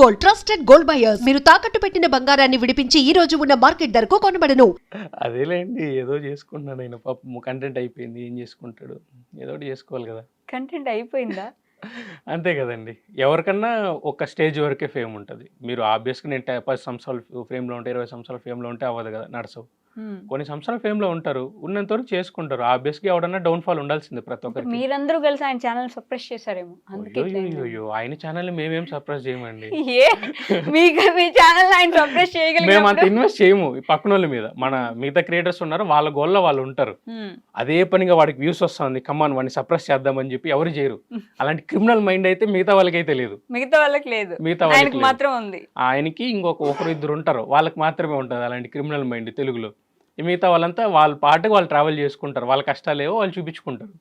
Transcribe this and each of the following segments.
Gold, trusted gold buyers. మీరు తాకట్టు పెట్టిన బంగారాన్ని విడిపించి ఈ రోజు ఉన్న మార్కెట్ ధరకు కొనబడను. అదేలేండి, ఏదో చేసుకుంటున్నాడు ఆయన. పాపం కంటెంట్ అయిపోయింది, ఏం చేసుకుంటాడు, ఏదో ఒకటి చేసుకోవాలి కదా. కంటెంట్ అయిపోయిందా? అంతే కదండి. ఎవరికన్నా ఒక స్టేజ్ వరకే ఫేమ్ ఉంటుంది. మీరు ఆబ్వియస్గా నేను 10 సంవత్సరాలు ఫేమ్లో ఉంటే, 20 సంవత్సరాల ఫేమ్లో ఉంటే అవ్వదు కదా, నడసవు. కొన్ని సంవత్సరాల ఫేమ్లో ఉంటారు, ఉన్నంత వరకు చేసుకుంటారు. ఆబ్వియస్గా ఎవడన్నా డౌన్ఫాల్ ఉండాల్సిందే ప్రతి ఒక్కరికి. మీరందరూ కలిసి ఆయన ఛానల్ సప్రెస్ చేశారేమో, అందుకే అయ్యో, ఆయన ఛానల్ మేమేం సర్ప్రైజ్ చేయమండి. మీ ఛానల్ ఆయన సప్రెస్ మేము అంత ఇన్వెస్ట్ చేయము ఈ పక్కన వాళ్ళ మీద. మన మిగతా క్రియేటర్స్ ఉన్నారు, వాళ్ళ గోల్లో వాళ్ళు ఉంటారు. అదే పనిగా వాడికి వ్యూస్ వస్తుంది, కమాన్ వాడిని సప్రెస్ చేద్దామని చెప్పి ఎవరు చేయరు. అలాంటి క్రిమినల్ మైండ్ అయితే మిగతా వాళ్ళకైతే లేదు. మిగతా వాళ్ళకి లేదు, మిగతా వాళ్ళకి మాత్రం ఉంది. ఆయనకి ఒకరు ఇద్దరు ఉంటారు, వాళ్ళకి మాత్రమే ఉంటుంది అలాంటి క్రిమినల్ మైండ్ తెలుగులో. మిగతా వాళ్ళంతా వాళ్ళ పాటకు వాళ్ళు ట్రావెల్ చేసుకుంటారు, వాళ్ళ కష్టాలేవో వాళ్ళు చూపించుకుంటారు.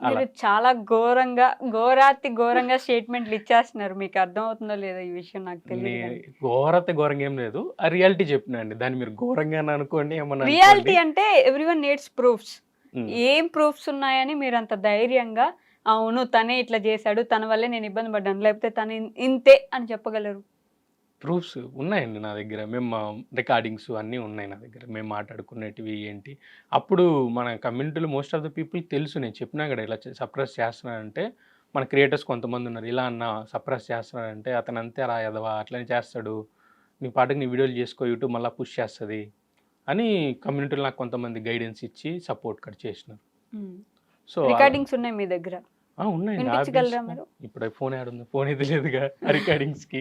మీరు చాలా ఘోరంగా స్టేట్మెంట్లు ఇచ్చేస్తున్నారు. మీకు అర్థం అవుతుందో లేదో ఈ విషయం నాకు తెలియదు. ఘోరంగా ఏం లేదు, ఆ రియాలిటీ చెప్పినండి. దాన్ని మీరు ఘోరంగా అనుకోండి, ఏమన్నా రియాలిటీ అంటే ఎవ్రీవన్ నీడ్స్ ప్రూఫ్స్. ఏం ప్రూఫ్స్ ఉన్నాయని మీరు అంత ధైర్యంగా అవును తనే ఇట్లా చేశాడు, తన వల్లే నేను ఇబ్బంది పడ్డాను, లేకపోతే తను ఇంతే అని చెప్పగలరు? ప్రూఫ్స్ ఉన్నాయండి నా దగ్గర. మేము రికార్డింగ్స్ అన్నీ ఉన్నాయి నా దగ్గర, మేము మాట్లాడుకునేటివి ఏంటి. అప్పుడు మన కమ్యూనిటీలో మోస్ట్ ఆఫ్ ద పీపుల్ తెలుసు, నేను చెప్పినా కదా ఇలా సప్రెస్ చేస్తున్నానంటే. మన క్రియేటర్స్ కొంతమంది ఉన్నారు, ఇలా అన్న సప్రెస్ చేస్తున్నాడంటే అతను అంతే అలా ఎదవా అట్లనే చేస్తాడు, నీ పాటకి నీ వీడియోలు చేసుకో, యూట్యూబ్ మళ్ళీ పుష్ చేస్తుంది అని కమ్యూనిటీలో నాకు కొంతమంది గైడెన్స్ ఇచ్చి సపోర్ట్ కట్ చేసినారు. సో రికార్డింగ్స్ ఉన్నాయి మీ దగ్గర? ఉన్నాయండి. ఇప్పుడు ఫోన్ ఆడుంది, ఫోన్ అయితే లేదుగా రికార్డింగ్స్కి.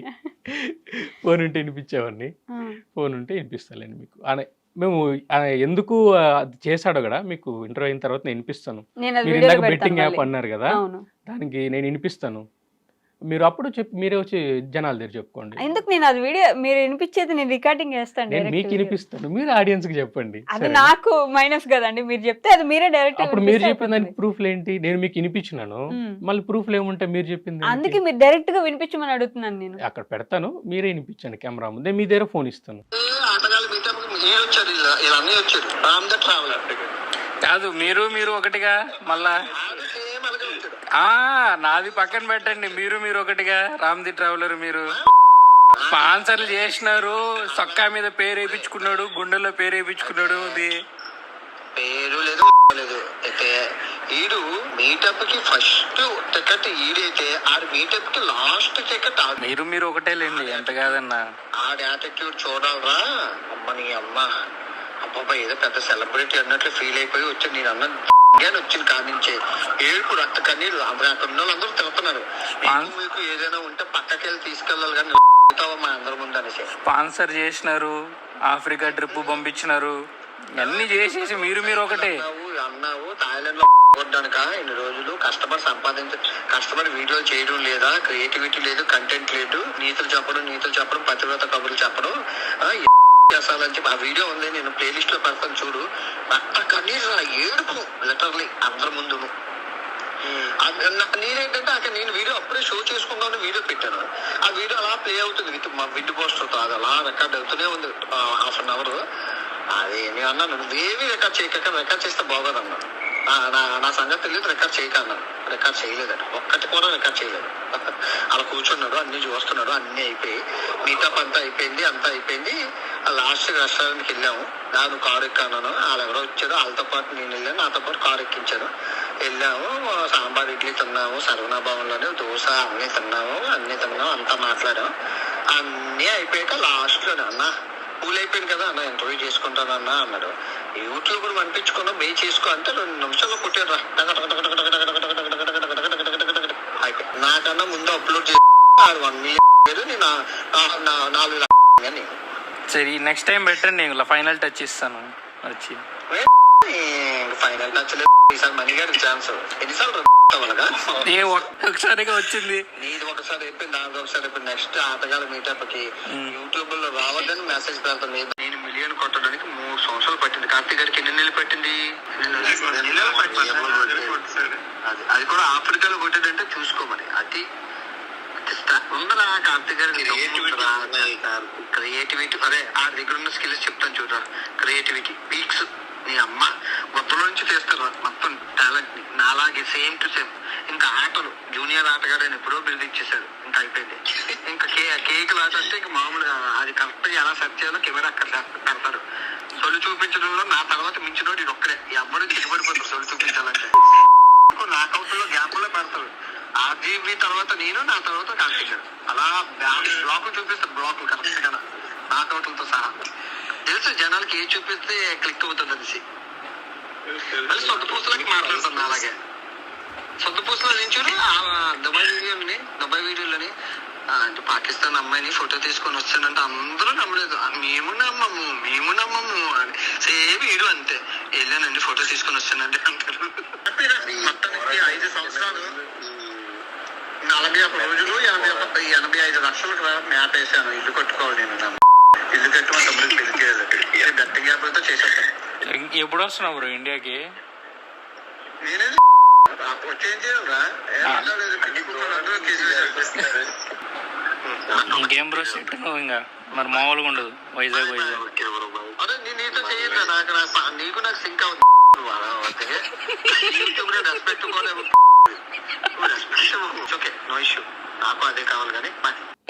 ఫోన్ ఉంటే వినిపించేవాడిని, ఫోన్ ఉంటే వినిపిస్తాలేండి మీకు. మేము ఎందుకు చేశాడో కూడా మీకు ఇంటర్వ్యూ అయిన తర్వాత నేను వినిపిస్తాను. మీరు ఇందాక బెట్టింగ్ యాప్ అన్నారు కదా, దానికి నేను వినిపిస్తాను. మీరు అప్పుడు మీరే వచ్చి జనాల దగ్గర చెప్పుకోండి. ఎందుకు నేను అది వీడియో మీరు వినిపించేది నేను రికార్డింగ్ చేస్తాను, నేను మీకు వినిపిస్తాను, మీరు ఆడియన్స్ కి చెప్పండి. అది నాకు మైనస్ కదండి, మీరు చెప్తే అది మీరే డైరెక్ట్. అప్పుడు మీరు చెప్పిన దానికి ప్రూఫ్ ఏంటి? నేను మీకు వినిపించినాను, మళ్ళీ ప్రూఫ్ ఏముంటే మీరు చెప్పింది. అందుకే మీరు డైరెక్ట్ గా వినిపించమని అడుగుతున్నాను. నేను అక్కడ పెడతాను, మీరే వినిపించండి కెమెరా ముందే, మీ దగ్గర ఫోన్ ఇస్తాను. కాదు మీరు ఒకటిగా మళ్ళా నాది పక్కన పెట్టండి. మీరు ఒకటిగా రామ్ది ట్రావెలర్. మీరు స్పాన్సర్లు చేసినారు, సొక్కా మీద పేరు వేయించుకున్నాడు, గుండెల్లో పేరు వేయించుకున్నాడు. పేరు లేదు లేదు అయితే ఈడు మీటప్ కి ఫస్ట్ టికెట్ ఈడైతే ఆడు మీటప్ కి లాస్ట్ టికెట్. మీరు ఒకటే లేండి, ఎంత కాదన్నా. ఆడి యాటిట్యూడ్ చూడాలరా అమ్మని అమ్మ. అబ్బాబా ఏదో పెద్ద సెలబ్రిటీ అన్నట్లు ఫీల్ అయిపోయి వచ్చి నేను అన్న వచ్చిన కాడి నుంచే ఏడుపు రక్త కన్నీళ్ళు. అక్కడ ఉన్న వాళ్ళందరూ తిరుగుతున్నారు, మీకు ఏదైనా ఉంటే పక్కకెళ్ళి తీసుకెళ్ళాలి కానీ మా అందరి ముందు అనేసి. స్పాన్సర్ చేసినారు, ఆఫ్రికా ట్రిప్ పంపించినారు, అన్ని చేసేసి మీరు ఒకటే అన్నావు. థాయిలాండ్ లో కొట్టడానిక ఇన్ని రోజులు కష్టపడి వీడియోలు చేయడం లేదా, క్రియేటివిటీ లేదు, కంటెంట్ లేదు, నీతులు చెప్పడం పతివ్రత కబుర్లు చెప్పడం చేస్తానని చెప్పి ఆ వీడియో ఉంది, నేను ప్లేలిస్ట్ లో పెడతాను చూడు. కనీసం ఏడుపు లిటరలీ అందరి ముందు. నేనేంటంటే అక్కడ నేను వీడియో అప్పుడే షో చేసుకుందామని వీడియో పెట్టాను. ఆ వీడియో అలా ప్లే అవుతుంది విత్ పోస్టర్తో, అది అలా రికార్డ్ అవుతూనే ఉంది హాఫ్ అన్ అవర్. అది నేను అన్నాను, నువ్వేమీ రికార్డ్ చేస్తే బాగోదన్నా. నా సంగతి తెలియదు, రికార్డ్ చేయకన్నాను. రికార్డ్ చేయలేదండి, ఒక్కటి కూడా రికార్డ్ చేయలేదు. అలా కూర్చున్నాడు, అన్ని చూస్తున్నాడు, అన్ని అయిపోయి మీటప్ అంతా అయిపోయింది. లాస్ట్ రెస్టారెంట్కి వెళ్ళాము, నేను కారు ఎక్కాను, వాళ్ళు ఎవరో వచ్చారు, వాళ్ళతో పాటు నేను వెళ్ళాను, నాతో పాటు కారు ఎక్కించాను. వెళ్ళాము, సాంబార్ ఇడ్లీ తిన్నాము, సర్వనా భవన్లోనే దోశ అన్నీ తిన్నాము, అంతా మాట్లాడాము. అన్నీ అయిపోయాక లాస్ట్లోనే అన్న పూల్ అయిపోయింది కదా అన్న, ఇంటర్వ్యూ చేసుకుంటానన్నా అన్నాడు. యూట్యూబ్ పంపించుకున్నా బే చేసుకో అంటే 2 నిమిషాల్లో కొట్టారు. అయిపోయి నాకన్నా ముందు అప్లోడ్ చేసి 1 మిలియన్ నేను 4 లక్షలు. సరే నెక్స్ట్ టైం పెట్టండి, ఫైనల్ టచ్ ఇస్తాను. వచ్చి ఫైనల్ టచ్ లేదు, ఈసారి మనీ గారికి ఛాన్స్. ఎన్నిసార్లు ఒకసారిగా వచ్చింది, నీది ఒకసారి అయిపోయింది, నాది ఒకసారి అయిపోయింది. నెక్స్ట్ ఆటగాళ్ళ మీటప్ కి యూట్యూబ్ లో రావద్దని మెసేజ్ పెడతాను. నేను మిలియన్ కొట్టడానికి 3 సంవత్సరాలు పట్టింది. కార్తీక్ గారికి ఎన్ని నెలలు పట్టింది? అది కూడా ఆఫ్రికాలో కొట్టేదంటే చూసుకోమని. అది ఉందరా కార్తీక్ గారు, క్రియేటివిటీ. అరే ఆ దగ్గర ఉన్న స్కిల్స్ చెప్తాను చూడరా. క్రియేటివిటీ, పీక్స్ నీ అమ్మ గొప్పలో నుంచి తీస్తారు మొత్తం టాలెంట్ ని నాలాగే సేమ్ టు సేమ్. ఇంకా ఆటలు జూనియర్ ఆటగాడు అని ఎప్పుడో బిల్డ్ ఇచ్చేసాడు, ఇంకా అయిపోయింది. ఇంకా కేక్ ఆట అంటే ఇంకా మామూలుగా అది కరెక్ట్ ఎలా సెట్ చేయాలో కెమెరా అక్కడ పెడతారు. సొల్లు చూపించడంలో నా తర్వాత మించినోడు ఇది ఒక్కడే. ఈ అమ్మడు దిగబడిపోతారు సొల్లు చూపించాలంటే. నాకౌట్లో గ్యాప్ లో పెడతారు. ఆ జీవి తర్వాత నేను, నా తర్వాత కార్తీక్ అలా బ్లాకులు చూపిస్తారు. బ్లాకులు కరెక్ట్ గా నాకౌట్లతో సహా. తెలుసు జనాలకి ఏది చూపిస్తే క్లిక్ అవుతుంది అనేసి. మళ్ళీ సొంత పూసలకి మాట్లాడుతాను. అలాగే సొంత పూసలో నుంచి దుబాయ్ వీడియోలని అంటే పాకిస్తాన్ అమ్మాయిని ఫోటో తీసుకొని వచ్చానంటే అందరూ నమ్మలేదు. మేము నమ్మము అని సేమ్ వీడియో అంతే. వెళ్ళానండి ఫోటో తీసుకొని వచ్చానండి అంటారు. మొత్తానికి 5 సంవత్సరాలు 41 రోజులు 85 లక్షలకు మ్యాప్ వేసాను. ఇల్లు కట్టుకోవాలి నేను. ఇల్లు కట్టుకుని తమ్ముడికి పెళ్లి చేయాలి. గట్టి గ్యాప్లతో చేసేస్తాను. ఎప్పుడు వస్తున్నావు బ్రో ఇండియాకి? నేనే వచ్చేం చేయాలరా? ఇంకేం బ్రో సెట్ నువ్వు ఇంకా మరి మామూలుగా ఉండదు వైజాగ్. అదే నీతో చేయను నాకు నీకు నాకు సింక్ అవుతుంది. Respect okay no issue. నాకు అదే కావాలి కానీ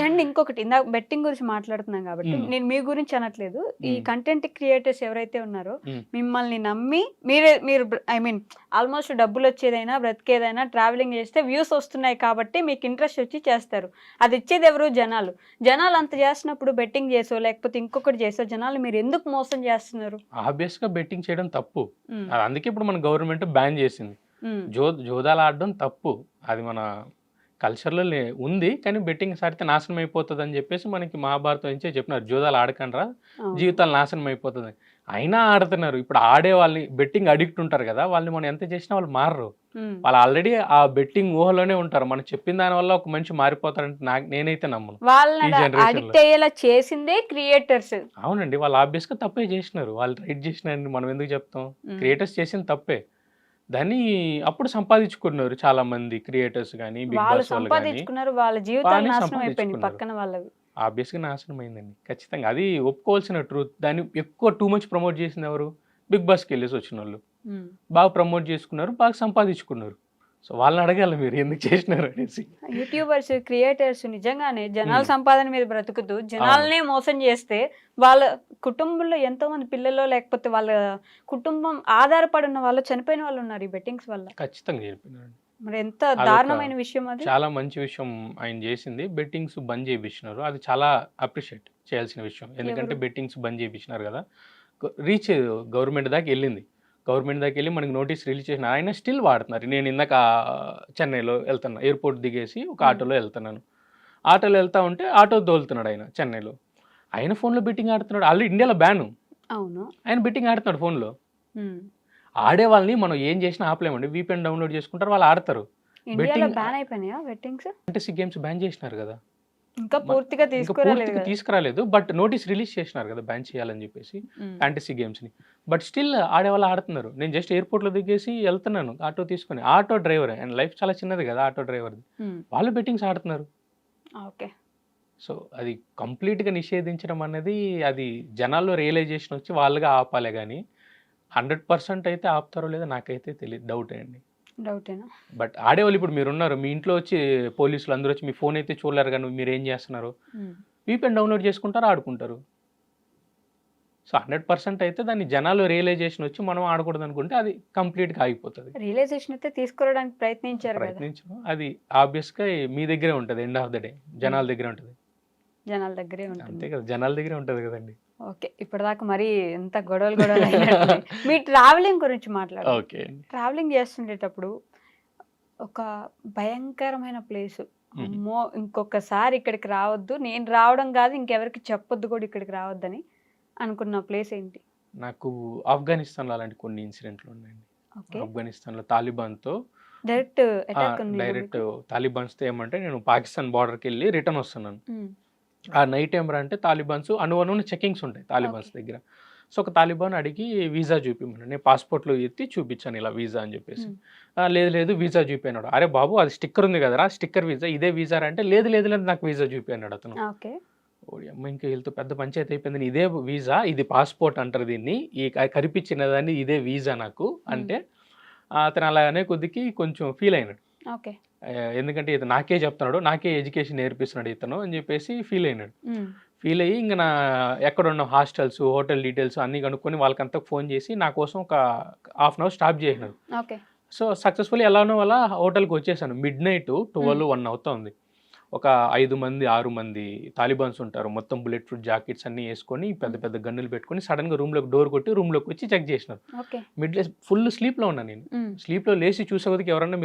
అండ్ ఇంకొకటి ఇందాక బెట్టింగ్ గురించి మాట్లాడుతున్నాం కాబట్టి నేను మీ గురించి అనట్లేదు. ఈ కంటెంట్ క్రియేటర్స్ ఎవరైతే ఉన్నారో మిమ్మల్ని నమ్మి మీరు ఐ మీన్ ఆల్మోస్ట్ డబ్బులు వచ్చేదైనా బ్రతికేదైనా ట్రావెలింగ్ చేస్తే వ్యూస్ వస్తున్నాయి కాబట్టి మీకు ఇంట్రెస్ట్ వచ్చి చేస్తారు. అది ఇచ్చేది ఎవరు? జనాలు అంత చేసినప్పుడు బెట్టింగ్ చేసో లేకపోతే ఇంకొకటి చేసో జనాలు మీరు ఎందుకు మోసం చేస్తున్నారు? ఆబ్వియస్ గా బెట్టింగ్ చేయడం తప్పు. అందుకే ఇప్పుడు మన గవర్నమెంట్ బ్యాన్ చేసింది. జోదాలు ఆడడం తప్పు. అది మన కల్చర్లో ఉంది. కానీ బెట్టింగ్ సాడితే నాశనం అయిపోతుంది అని చెప్పేసి మనకి మహాభారతం నుంచే చెప్పినారు, జోదాలు ఆడకండ్రా జీవితాలు నాశనం అయిపోతుంది. అయినా ఆడుతున్నారు. ఇప్పుడు ఆడే వాళ్ళని బెట్టింగ్ అడిక్ట్ ఉంటారు కదా, వాళ్ళని మనం ఎంత చేసినా వాళ్ళు మారరు. వాళ్ళు ఆల్రెడీ ఆ బెట్టింగ్ ఊహలోనే ఉంటారు. మనం చెప్పిన దాని వల్ల ఒక మనిషి మారిపోతారంటే నేనైతే నమ్మను. చేసిందే క్రియేటర్స్. అవునండి, వాళ్ళు ఆబ్వియస్ గా తప్పే చేసినారు. వాళ్ళు రైట్ చేసినారని మనం ఎందుకు చెప్తాం? క్రియేటర్స్ చేసిన తప్పే. దాన్ని అప్పుడు సంపాదించుకున్నారు చాలా మంది క్రియేటర్స్ కానీ బిగ్ బాస్ సంపాదించుకున్నారు. వాళ్ళ జీవితాలు నాశనం అయిపోయింది పక్కన వాళ్ళవి. ఆబ్వియస్ గా నాశనం అయిందండి ఖచ్చితంగా. అది ఒప్పుకోవాల్సిన ట్రూత్. దాన్ని ఎక్కువ టూ మచ్ ప్రమోట్ చేసింది ఎవరు? బిగ్ బాస్కి వెళ్ళేసి వచ్చిన వాళ్ళు. బాగా ప్రమోట్ చేసుకున్నారు, బాగా సంపాదించుకున్నారు. సో వాళ్ళని అడగాలి మీరు ఎందుకు చేసినారు అనేసి. యూట్యూబర్స్ క్రియేటర్స్ నిజంగానే జనాల సంపాదన మీద బ్రతుకుతూ జనాలనే మోసం చేస్తే వాళ్ళ కుటుంబంలో ఎంతో మంది పిల్లలు లేకపోతే వాళ్ళ కుటుంబం ఆధారపడి ఉన్న వాళ్ళు చనిపోయిన వాళ్ళు ఉన్నారు ఈ బెట్టింగ్స్ వల్ల. ఖచ్చితంగా చనిపోయినారు. మరి ఎంత దారుణమైన విషయం అది. చాలా మంచి విషయం ఆయన చేసింది. బెట్టింగ్స్ బంద్ చేయించినారు. అది చాలా అప్రిషియేట్ చేయాల్సిన విషయం. ఎందుకంటే బెట్టింగ్స్ బంద్ చేయించినారు కదా, రీచ్ గవర్నమెంట్ దాకా వెళ్ళింది. గవర్నమెంట్ దాకా వెళ్ళి మనకి నోటీస్ రిలీజ్ చేసిన ఆయన స్టిల్ వాడుతున్నారు. నేను ఇందాక చెన్నైలో వెళ్తున్నా, ఎయిర్పోర్ట్ దిగేసి ఒక ఆటోలో వెళ్తున్నాను. ఆటోలో వెళ్తా ఉంటే ఆటో దోలుతున్నాడు ఆయన చెన్నైలో. ఆయన ఫోన్లో బెట్టింగ్ ఆడుతున్నాడు. ఆల్రెడీ ఇండియాలో బ్యాను. అవును, ఆయన బెట్టింగ్ ఆడుతున్నాడు ఫోన్లో. ఆడే వాళ్ళని మనం ఏం చేసినా ఆపలేమండి. VPN డౌన్లోడ్ చేసుకుంటారు, వాళ్ళు ఆడతారు. ఫ్యాంటసీ గేమ్స్ బ్యాన్ చేసినారు కదా, ఇంకా పూర్తిగా తీసుకురాలేదు. బట్ నోటీస్ రిలీజ్ చేసినారు కదా బ్యాన్ చేయాలని చెప్పేసి ఫ్యాంటసీ గేమ్స్ ని. బట్ స్టిల్ ఆడేవాళ్ళు ఆడుతున్నారు. నేను జస్ట్ ఎయిర్పోర్ట్ లో దిగేసి వెళ్తున్నాను ఆటో తీసుకుని. ఆటో డ్రైవర్ అండ్ లైఫ్ చాలా చిన్నది కదా ఆటో డ్రైవర్ది. వాళ్ళు బెట్టింగ్స్ ఆడుతున్నారు. సో అది కంప్లీట్ గా నిషేధించడం అనేది అది జనాల్లో రియలైజేషన్ వచ్చి వాళ్ళుగా ఆపాలే కానీ 100% అయితే ఆపుతారో లేదో నాకైతే తెలియదు. డౌట్ అండి. డౌటేనా? బట్ ఆడేవాళ్ళు ఇప్పుడు మీరు ఉన్నారు, మీ ఇంట్లో వచ్చి పోలీసులు అందరూ వచ్చి మీ ఫోన్ అయితే చూడలేరు కానీ మీరు ఏం చేస్తున్నారు? VPN డౌన్లోడ్ చేసుకుంటారు, ఆడుకుంటారు. సో 100% అయితే దాన్ని జనాలు రియలైజేషన్ వచ్చి మనం ఆడకూడదు అనుకుంటే అది కంప్లీట్గా ఆగిపోతుంది. రియలైజేషన్ అయితే తీసుకురావడానికి ప్రయత్నించారు. అది ఆబ్వియస్గా మీ దగ్గరే ఉంటుంది. ఎండ్ ఆఫ్ ద డే జనాల దగ్గరే ఉంటుంది. జనాల దగ్గరే ఉంటుంది. అంతే కదా, జనాల దగ్గరే ఉంటుంది కదండి. ఓకే, ఇప్పటిదాకా మరి ఎంత గొడవలు మీ ట్రావెలింగ్ గురించి మాట్లాడారు. ఓకే, ట్రావెలింగ్ చేస్తుండేటప్పుడు ఒక భయంకరమైన ప్లేస్, అమ్మో ఇంకొకసారి ఇక్కడికి రావద్దు, నేను రావడం కాదు ఇంకెవరికి చెప్పొద్దు కూడా ఇక్కడికి రావద్దని అనుకున్న ప్లేస్ ఏంటి? నాకు ఆఫ్ఘనిస్తాన్లో అలాంటి కొన్ని ఇన్సిడెంట్లు ఉన్నాయండి. ఆఫ్ఘనిస్తాన్లో తాలిబాన్తో డైరెక్ట్ తాలిబాన్స్తో ఏమంటే నేను పాకిస్తాన్ బార్డర్కి వెళ్ళి రిటర్న్ వస్తున్నాను. ఆ నైట్ ఏమరా అంటే తాలిబాన్స్ అనువనున్న చెకింగ్స్ ఉంటాయి తాలిబాన్స్ దగ్గర. సో ఒక తాలిబాన్ అడిగి వీసా చూపిమన్నాడు. నేను పాస్పోర్ట్లో ఎత్తి చూపించాను ఇలా వీసా అని చెప్పేసి. లేదు వీసా చూపినాడు. అరే బాబు అది స్టిక్కర్ ఉంది కదరా, స్టిక్కర్ వీసా, ఇదే వీసా అంటే లేదు నాకు వీసా చూపినాడు అతను. ఓడి అమ్మ ఇంకా వీళ్ళతో పెద్ద పంచాయతీ అయిపోయింది, ఇదే వీసా, ఇది పాస్పోర్ట్ అంటారు దీన్ని, ఈ కనిపించిన దాన్ని ఇదే వీసా నాకు అంటే అతను అలాగనే కొద్దికి కొంచెం ఫీల్ అయినాడు. ఓకే. ఎందుకంటే ఇతను నాకే చెప్తున్నాడు, నాకే ఎడ్యుకేషన్ నేర్పిస్తున్నాడు ఇతను అని చెప్పేసి ఫీల్ అయినాడు. ఫీల్ అయ్యి ఇంక నా ఎక్కడున్న హాస్టల్స్, హోటల్ డీటెయిల్స్ అన్నీ కనుక్కొని వాళ్ళకంతా ఫోన్ చేసి నా కోసం ఒక హాఫ్ అన్ అవర్ స్టాప్ చేసినాడు. ఓకే. సో సక్సెస్ఫుల్లీ ఎలానో అలా హోటల్కి వచ్చేసాను. మిడ్ నైట్ 12-1 అవుతుంది. ఒక 5 మంది 6 మంది తాలిబాన్స్ ఉంటారు, మొత్తం బుల్లెట్ ప్రూఫ్ జాకెట్స్ అన్నీ వేసుకొని పెద్ద పెద్ద గన్నులు పెట్టుకొని సడన్గా రూమ్లోకి డోర్ కొట్టి రూమ్లోకి వచ్చి చెక్ చేసినారు. ఓకే. ఫుల్ స్లీప్లో ఉన్నాను నేను. స్లీప్లో లేచి చూసే కొద్దికి ఎవరన్నా